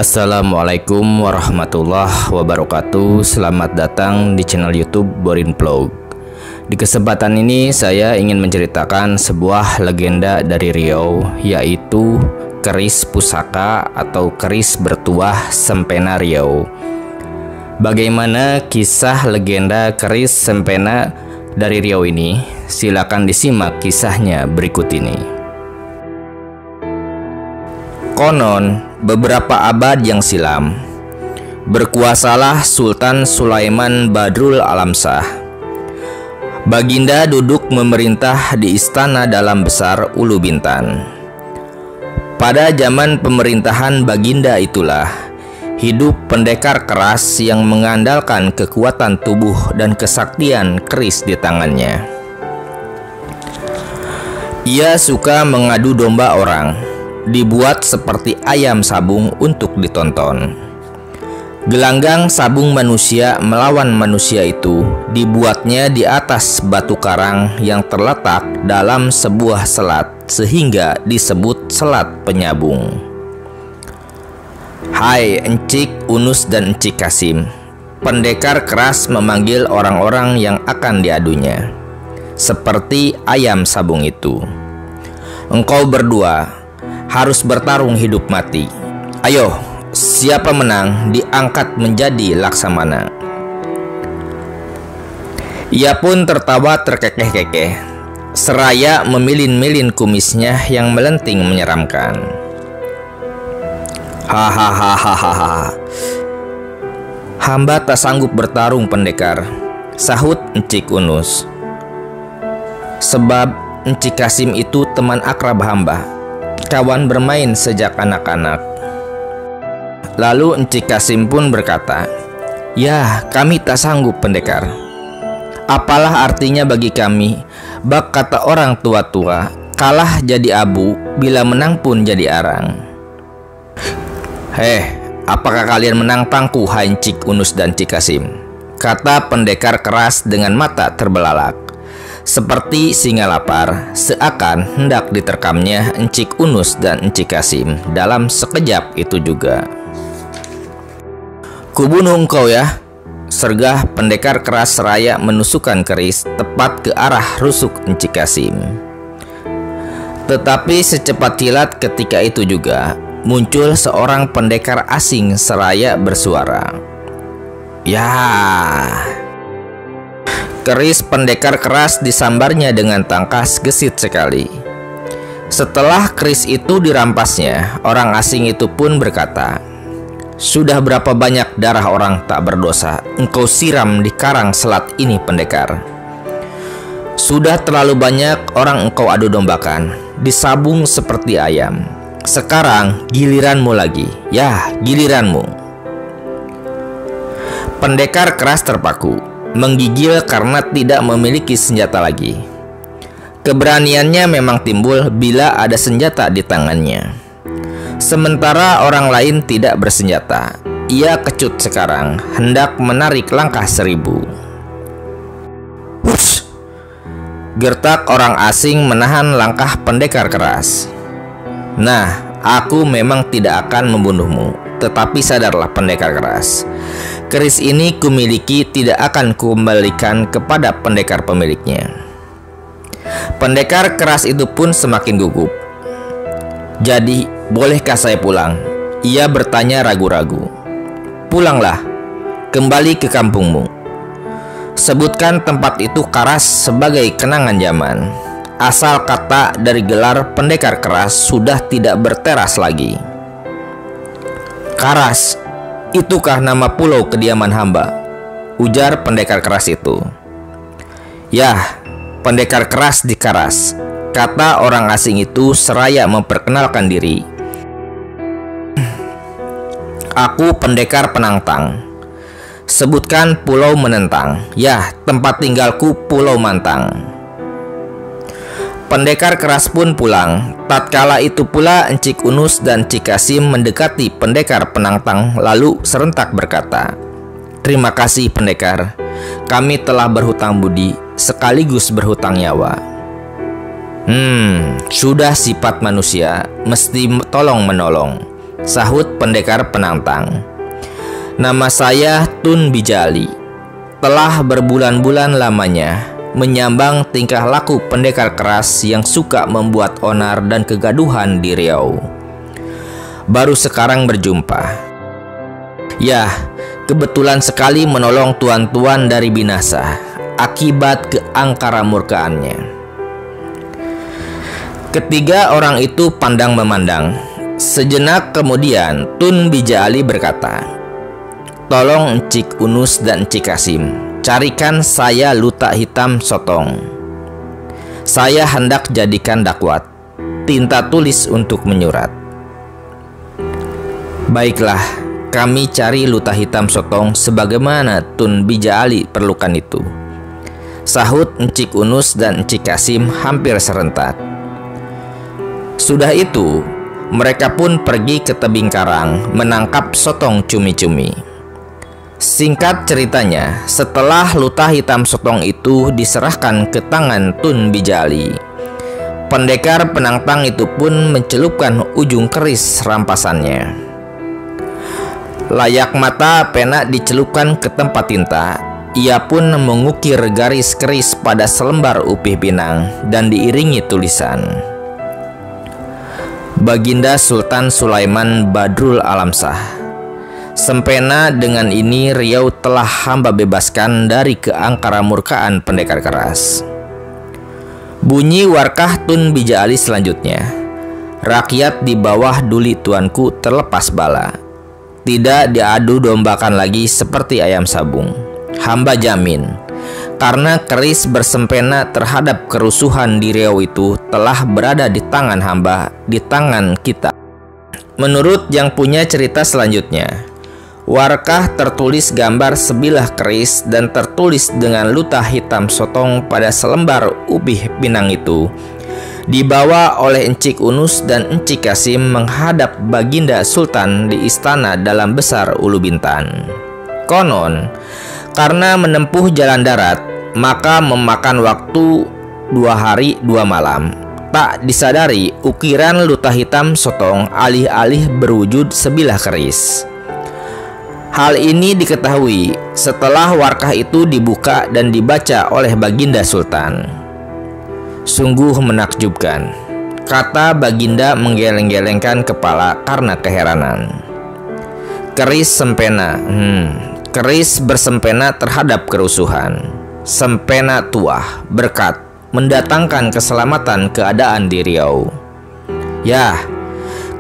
Assalamualaikum warahmatullahi wabarakatuh. Selamat datang di channel YouTube Borin Vlog. Di kesempatan ini saya ingin menceritakan sebuah legenda dari Riau, yaitu keris pusaka atau keris bertuah Sempena Riau. Bagaimana kisah legenda keris Sempena dari Riau ini? Silakan disimak kisahnya berikut ini. Konon, beberapa abad yang silam, berkuasalah Sultan Sulaiman Badrul Alamsyah. Baginda duduk memerintah di istana dalam besar Ulu Bintan. Pada zaman pemerintahan Baginda itulah, hidup pendekar keras yang mengandalkan kekuatan tubuh dan kesaktian keris di tangannya. Ia suka mengadu domba orang, dibuat seperti ayam sabung untuk ditonton. Gelanggang sabung manusia melawan manusia itu dibuatnya di atas batu karang yang terletak dalam sebuah selat, sehingga disebut selat penyabung. Hai Encik Unus dan Encik Kasim, pendekar keras memanggil orang-orang yang akan diadunya, seperti ayam sabung itu. Engkau berdua harus bertarung hidup mati. Ayo, siapa menang diangkat menjadi laksamana. Ia pun tertawa terkekeh-kekeh, seraya memilin-milin kumisnya yang melenting menyeramkan. Hahaha, hamba tak sanggup bertarung pendekar, sahut Encik Unus. Sebab Encik Kasim itu teman akrab hamba, kawan bermain sejak anak-anak. Lalu Encik Kasim pun berkata, "Ya, kami tak sanggup pendekar. Apalah artinya bagi kami, bak kata orang tua-tua, kalah jadi abu, bila menang pun jadi arang." Apakah kalian menang tangguh, hai Encik Unus dan Encik Kasim? Kata pendekar keras dengan mata terbelalak, seperti singa lapar, seakan hendak diterkamnya Encik Unus dan Encik Kasim dalam sekejap itu juga. "Kubunuh engkau ya," sergah pendekar keras seraya menusukkan keris tepat ke arah rusuk Encik Kasim. Tetapi secepat kilat ketika itu juga muncul seorang pendekar asing seraya bersuara, "Ya!" Keris pendekar keras disambarnya dengan tangkas gesit sekali. Setelah keris itu dirampasnya, orang asing itu pun berkata, "Sudah berapa banyak darah orang tak berdosa engkau siram di karang selat ini pendekar? Sudah terlalu banyak orang engkau adu dombakan, disabung seperti ayam. Sekarang giliranmu lagi, ya giliranmu." Pendekar keras terpaku, menggigil karena tidak memiliki senjata lagi. Keberaniannya memang timbul bila ada senjata di tangannya. Sementara orang lain tidak bersenjata, ia kecut sekarang, hendak menarik langkah 1000. "Hush!" gertak orang asing menahan langkah pendekar keras. "Nah, aku memang tidak akan membunuhmu. Tetapi sadarlah pendekar keras, keris ini kumiliki tidak akan kukembalikan kepada pendekar pemiliknya." Pendekar keras itu pun semakin gugup. "Jadi, bolehkah saya pulang?" ia bertanya ragu-ragu. "Pulanglah, kembali ke kampungmu. Sebutkan tempat itu Karas sebagai kenangan zaman. Asal kata dari gelar pendekar keras sudah tidak berteras lagi." "Karas, itukah nama pulau kediaman hamba?" ujar pendekar keras itu. "Ya, pendekar keras di Karas," kata orang asing itu seraya memperkenalkan diri. "Aku pendekar penantang. Sebutkan pulau menentang. Ya, tempat tinggalku Pulau Mantang." Pendekar keras pun pulang. Tatkala itu pula Encik Unus dan Encik Kasim mendekati pendekar penantang, lalu serentak berkata, "Terima kasih pendekar, kami telah berhutang budi sekaligus berhutang nyawa." Sudah sifat manusia, mesti tolong menolong. sahut pendekar penantang. "Nama saya Tun Bijali. Telah berbulan-bulan lamanya menyambang tingkah laku pendekar keras yang suka membuat onar dan kegaduhan di Riau. Baru sekarang berjumpa. Ya, kebetulan sekali menolong tuan-tuan dari binasa akibat keangkara murkaannya." Ketiga orang itu pandang memandang. Sejenak kemudian Tun Bijali berkata, "Tolong Encik Unus dan Encik Kasim, carikan saya luta hitam sotong. Saya hendak jadikan dakwat, tinta tulis untuk menyurat." "Baiklah, kami cari luta hitam sotong sebagaimana Tun Bijali perlukan itu," sahut Encik Unus dan Encik Kasim hampir serentak. Sudah itu, mereka pun pergi ke tebing karang menangkap sotong cumi-cumi. Singkat ceritanya, setelah luta hitam sotong itu diserahkan ke tangan Tun Bijali, pendekar penantang itu pun mencelupkan ujung keris rampasannya. Layak mata pena dicelupkan ke tempat tinta, ia pun mengukir garis keris pada selembar upih pinang dan diiringi tulisan, "Baginda Sultan Sulaiman Badrul Alamsah. Sempena dengan ini Riau telah hamba bebaskan dari keangkara murkaan pendekar keras." Bunyi warkah Tun Bijali selanjutnya, "Rakyat di bawah duli tuanku terlepas bala. Tidak diadu dombakan lagi seperti ayam sabung. Hamba jamin, karena keris bersempena terhadap kerusuhan di Riau itu telah berada di tangan hamba, di tangan kita." Menurut yang punya cerita selanjutnya, warkah tertulis gambar sebilah keris dan tertulis dengan luta hitam sotong pada selembar upih pinang itu dibawa oleh Encik Unus dan Encik Kasim menghadap Baginda Sultan di istana dalam besar Ulu Bintan. Konon, karena menempuh jalan darat, maka memakan waktu 2 hari 2 malam. Tak disadari ukiran luta hitam sotong alih-alih berwujud sebilah keris. Hal ini diketahui setelah warkah itu dibuka dan dibaca oleh Baginda Sultan. "Sungguh menakjubkan," kata Baginda menggeleng-gelengkan kepala karena keheranan. "Keris sempena, keris bersempena terhadap kerusuhan. Sempena tuah, berkat, mendatangkan keselamatan keadaan di Riau. Ya,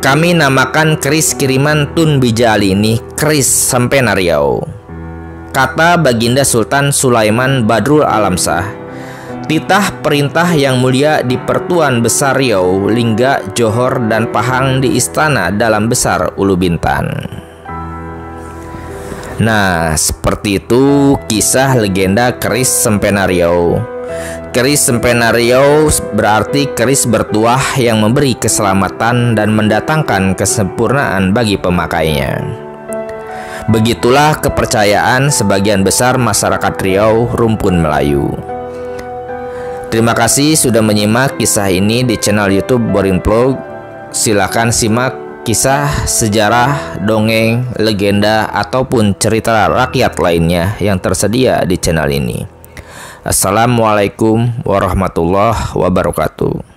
kami namakan keris kiriman Tun Bijali ini keris sempena Riau," kata Baginda Sultan Sulaiman Badrul Alamsah, titah perintah yang mulia di Pertuan Besar Riau, Lingga, Johor, dan Pahang di istana dalam besar Ulu Bintan. Nah, seperti itu kisah legenda keris sempena Riau. Keris sempena Riau berarti keris bertuah yang memberi keselamatan dan mendatangkan kesempurnaan bagi pemakainya. Begitulah kepercayaan sebagian besar masyarakat Riau rumpun Melayu. Terima kasih sudah menyimak kisah ini di channel YouTube Boring Vlog. Silakan simak kisah, sejarah, dongeng, legenda, ataupun cerita rakyat lainnya yang tersedia di channel ini. Assalamualaikum warahmatullahi wabarakatuh.